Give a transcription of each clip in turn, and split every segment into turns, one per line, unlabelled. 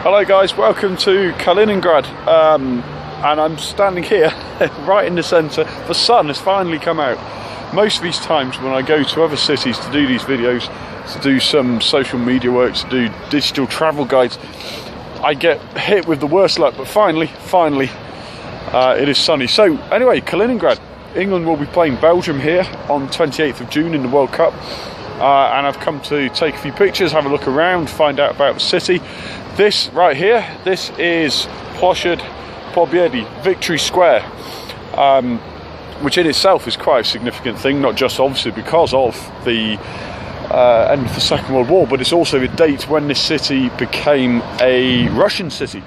Hello guys, welcome to Kaliningrad, and I'm standing here right in the centre. The sun has finally come out. Most of these times when I go to other cities to do these videos, to do some social media work, to do digital travel guides, I get hit with the worst luck, but finally it is sunny. So anyway, Kaliningrad, England will be playing Belgium here on 28th of June in the World Cup, and I've come to take a few pictures, have a look around, find out about the city. This right here, this is Ploshad Pobiedy, Victory Square, which in itself is quite a significant thing, not just obviously because of the end of the Second World War, but it's also the date when this city became a Russian city.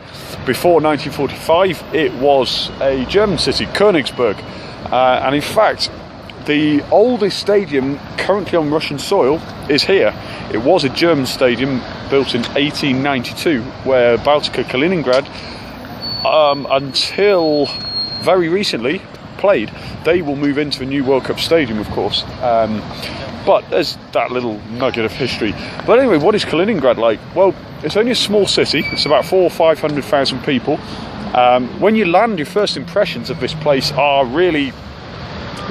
Before 1945 it was a German city, Koningsberg, and in fact the oldest stadium currently on Russian soil is here. It was a German stadium built in 1892 where Baltika Kaliningrad until very recently played. They will move into a new World Cup stadium, of course, but there's that little nugget of history. But anyway, what is Kaliningrad like? Well, it's only a small city. It's about 400,000 or 500,000 people. When you land, your first impressions of this place are really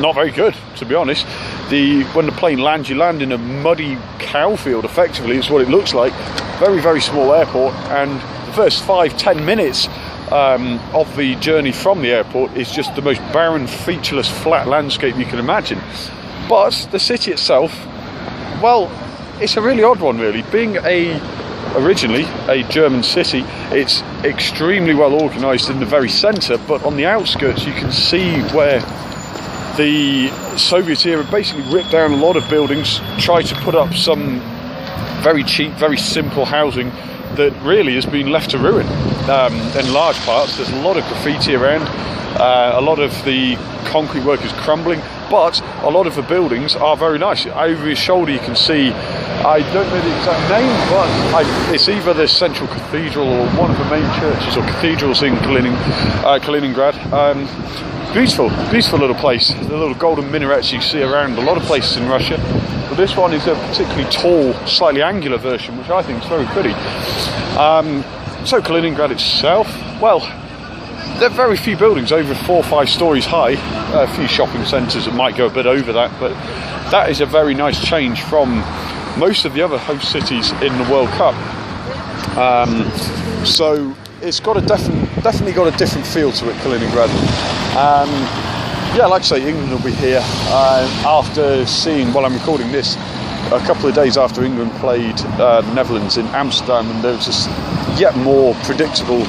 not very good, to be honest. When the plane lands, you land in a muddy cow field, effectively, is what it looks like. Very, very small airport, and the first 5-10 minutes of the journey from the airport is just the most barren, featureless, flat landscape you can imagine. But the city itself, well, it's a really odd one, really. Being originally a German city, it's extremely well organised in the very centre, but on the outskirts you can see where the Soviet era basically ripped down a lot of buildings, tried to put up some very cheap, very simple housing that really has been left to ruin in large parts. There's a lot of graffiti around, a lot of the concrete work is crumbling, but a lot of the buildings are very nice. Over your shoulder you can see, I don't know the exact name, but it's either the Central Cathedral or one of the main churches or cathedrals in Kaliningrad. Beautiful little place. The little golden minarets you see around a lot of places in Russia, but this one is a particularly tall, slightly angular version, which I think is very pretty. So Kaliningrad itself, well, there are very few buildings over 4 or 5 stories high. A few shopping centres that might go a bit over that, but that is a very nice change from most of the other host cities in the World Cup. So it's got definitely got a different feel to it, Kaliningrad. Yeah, like I say, England will be here after seeing, well, I'm recording this a couple of days after England played the Netherlands in Amsterdam, and there was this yet more predictable,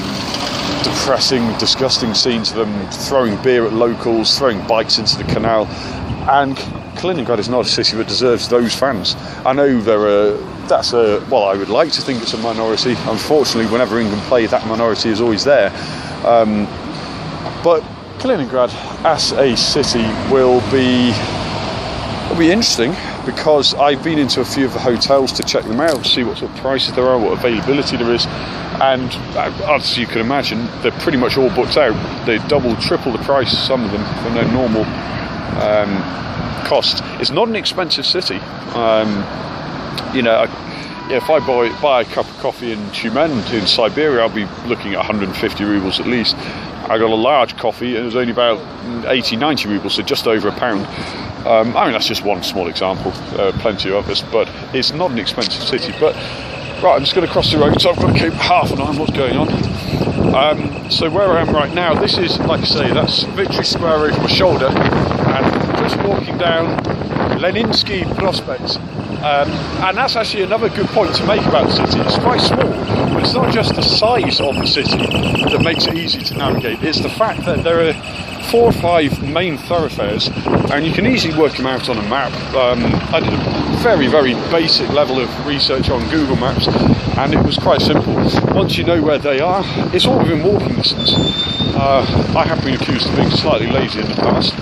depressing, disgusting scenes of them throwing beer at locals, throwing bikes into the canal. And Kaliningrad is not a city that deserves those fans. I know well, I would like to think it's a minority. Unfortunately, whenever England play, that minority is always there. But Kaliningrad as a city will be interesting, because I've been into a few of the hotels to check them out, see what sort of prices there are, what availability there is, and as you can imagine, they're pretty much all booked out. They double, triple the price, some of them, for their normal cost. It's not an expensive city. You know, if I buy a cup of coffee in Tyumen in Siberia, I'll be looking at 150 rubles at least. I got a large coffee and it was only about 80-90 rubles, so just over £1. I mean, that's just one small example, plenty of others, but it's not an expensive city. But right, I'm just going to cross the road, so I've got to keep half an eye on what's going on. So where I am right now, this is, like I say, that's Victory Square over my shoulder, and just walking down Leninsky Prospect. And that's actually another good point to make about the city. It's quite small, but it's not just the size of the city that makes it easy to navigate. It's the fact that there are 4 or 5 main thoroughfares, and you can easily work them out on a map. I did a very, very basic level of research on Google Maps, and it was quite simple. Once you know where they are, it's all within walking distance. I have been accused of being slightly lazy in the past,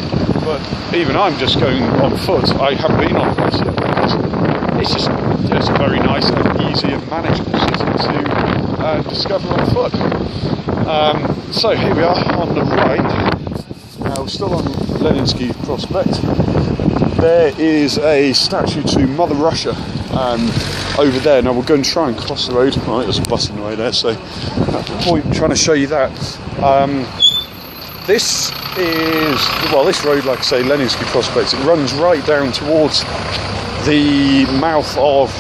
but even I'm just going on foot. I haven't been on bus yet, because it's a very nice and easy and manageable city to discover on foot. So here we are on the right. Now, still on Leninsky Prospect. There is a statue to Mother Russia over there. Now we're going to try and cross the road. Right, there's a bus in the way there, so at the point trying to show you that. This is, well, this road, like I say, Leninsky Prospect, it runs right down towards the mouth of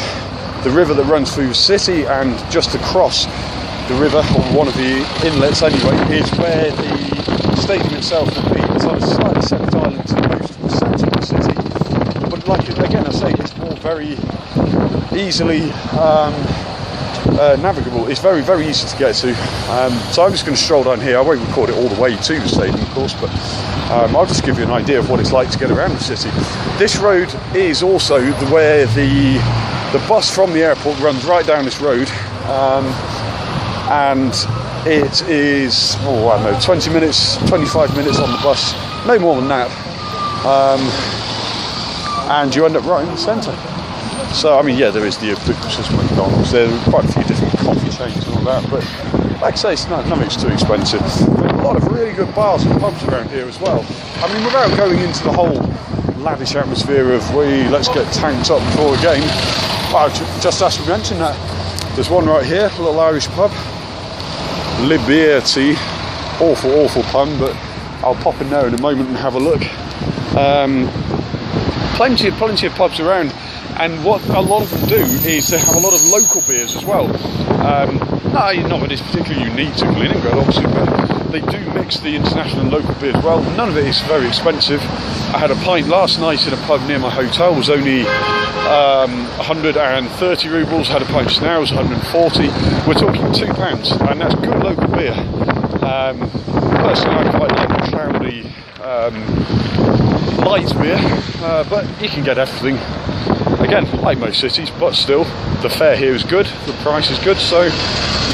the river that runs through the city, and just across the river, or one of the inlets anyway, is where the stadium itself will be. It's on a slightly separate island to the most of the centre of the city, but like again I say, it's all very easily navigable. It's very, very easy to get to. So I'm just going to stroll down here. I won't record it all the way to the stadium, of course, but I'll just give you an idea of what it's like to get around the city. This road is also where the bus from the airport runs right down this road, and it is, oh, I don't know, 20 minutes, 25 minutes on the bus, no more than that, and you end up right in the centre. So, I mean, yeah, there is the ubiquitous McDonald's, there are quite a few different coffee chains and all that, but like I say, it's nothing's too expensive. There are a lot of really good bars and pubs around here as well. I mean, without going into the whole lavish atmosphere of, let's get tanked up before a game, well, just as we mentioned that, there's one right here, a little Irish pub, Liberty, awful pun, but I'll pop in there in a moment and have a look. Plenty of pubs around. And what a lot of them do is they have a lot of local beers as well. Not that it's particularly unique to Kaliningrad, obviously, but they do mix the international and local beers well. None of it is very expensive. I had a pint last night in a pub near my hotel. It was only 130 rubles. I had a pint just now, it was 140. We're talking £2, and that's good local beer. Personally, I quite like the cloudy light beer, but you can get everything. Again, like most cities, but still, the fare here is good, the price is good, so you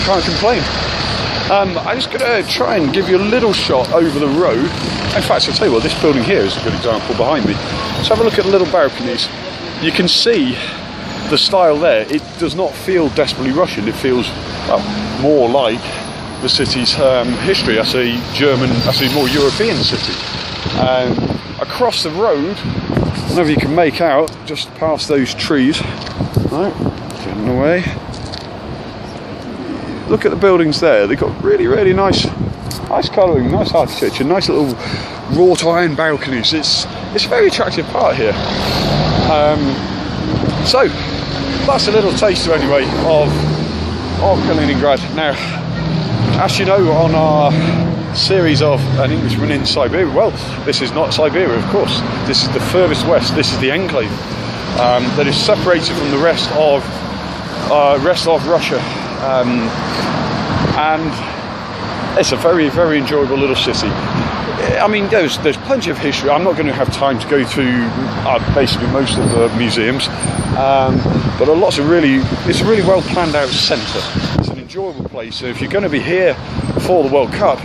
can't complain. I'm just going to try and give you a little shot over the road. In fact, I'll tell you what, this building here is a good example behind me. Let's have a look at the little balconies. You can see the style there. It does not feel desperately Russian. It feels, well, more like the city's history. I say more European city. Across the road, whenever you can make out, just past those trees, right, getting away. Look at the buildings there. They've got really, really nice colouring, nice architecture, nice little wrought iron balconies. It's a very attractive part here. So that's a little taster anyway of Kaliningrad. Now, as you know, on our series of An Englishman in Siberia, well, this is not Siberia, of course. This is the furthest west. This is the enclave that is separated from the rest of Russia, and it's a very, very enjoyable little city. I mean, there's plenty of history. I'm not going to have time to go through basically most of the museums, but it's a really well planned out centre. It's an enjoyable place. So if you're going to be here for the World Cup,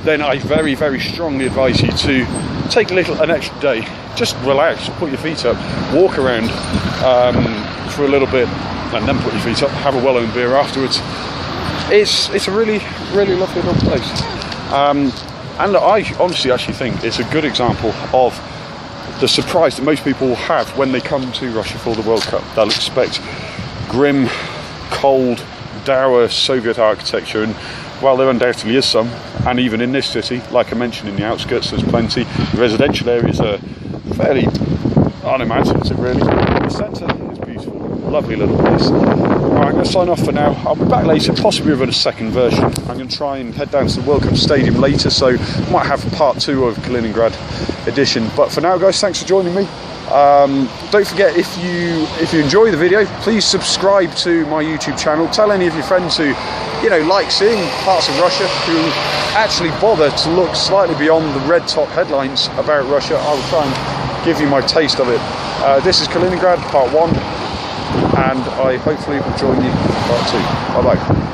then I very, very strongly advise you to take an extra day, just relax, put your feet up, walk around for a little bit, and then put your feet up, have a well-owned beer afterwards. It's a really, really lovely little place. And I honestly actually think it's a good example of the surprise that most people will have when they come to Russia for the World Cup. They'll expect grim, cold, dour Soviet architecture, and while there undoubtedly is some, and even in this city, like I mentioned, in the outskirts there's plenty. The residential areas are fairly unimaginative really. The centre is beautiful, lovely little place. Alright, I'm going to sign off for now. I'll be back later, possibly with a second version. I'm going to try and head down to the World Cup Stadium later, so I might have part 2 of Kaliningrad edition. But for now, guys, thanks for joining me. Don't forget, if you enjoy the video, please subscribe to my YouTube channel. Tell any of your friends who like seeing parts of Russia, who actually bother to look slightly beyond the red top headlines about Russia. I will try and give you my taste of it. This is Kaliningrad part 1, and I hopefully will join you for part 2. Bye bye.